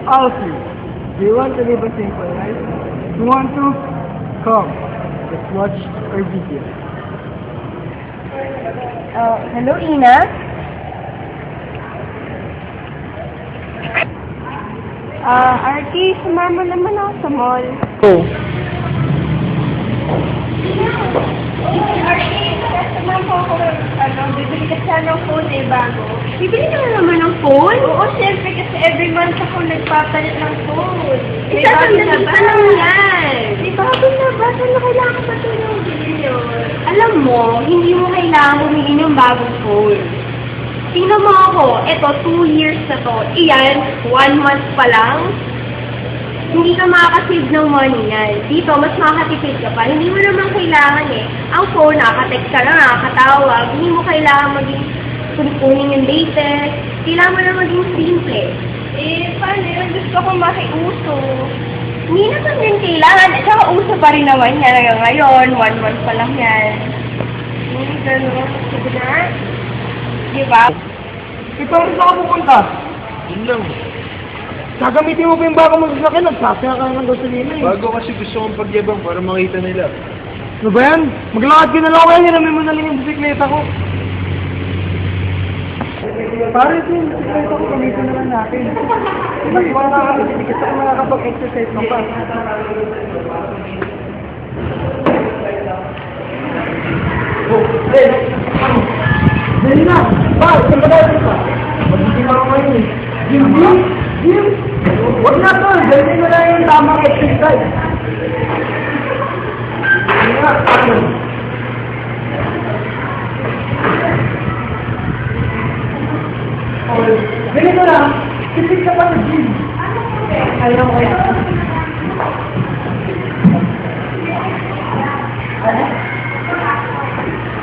Alfie, do you want to live a simple life? If you want to, come. Let's watch our video. Hello, Ina? Artie, sumama naman ako sa mall. Oh. Artie, sumama ako bibili ka sana ng phone bago. Bibili ka na naman ng phone? Oo, syempre kasi every month ako nagpapalit ng phone. May bago na ba? Alam yan. May bago na ba? Saan na kailangan pa ito yung bilhin yun? Alam mo, hindi mo kailangan bumili ng bagong phone. Tingnan mo ako, eto, 2 years na to. Iyan, 1 month pa lang. Hindi ka makakasave ng money yan. Dito, mas makakatipid ka pa. Hindi mo naman kailangan eh. Ang phone, nakaka-text ka lang, nakakatawag. Hindi mo kailangan maging kunin yung latest. Kailangan mo na maging simple. Paano yun? Gusto ko makiuso. Hindi naman din kailangan. At saka uso pa rin naman yan hanggang ngayon. 1 month pa lang yan. Hindi gano'n. Sige na. Diba? Ito, saan ka pupunta? Yun lang. Gagamitin mo pa yung bago mo sa sasakyan, nagsasaya ka ng gasolina eh. Bago kasi gusto kong pagyabang para makita nila. Ano ba yan? Maglakad ka na lang ako yan, hiramin mo na lang yung bisikleta ko. Pare, yung bisikleta ko, gamitin na lang natin. Mas makakapagod, kasi ako makakapag-exercise mo pa. Oh, hey! Dali na! Ba, saan ba tayo pa? Mag-isip ako ngayon eh. Jim! Huwag na to! Dali na lang yung tamang exercise. Dali na! Ganito lang, sipit ka pa sa gym. Ayaw ko yan.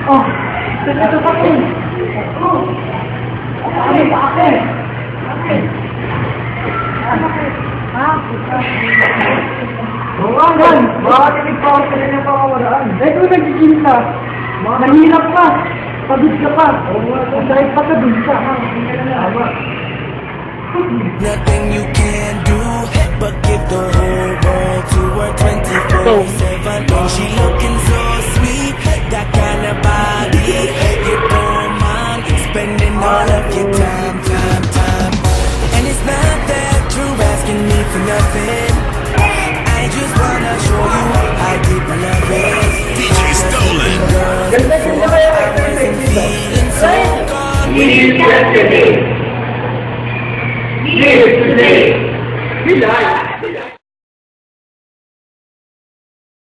Oh, ganito pa ko. Oh, ano pa ako? Mawagan! Makakatinig pa ako sa kanyang pamamaraan. Dahil kung nag-gym ka, nahirap ka, pagod ka pa, masahit pa ka dun ka. Nothing you can do but give the whole world to her 24/7. She looking so sweet, that kind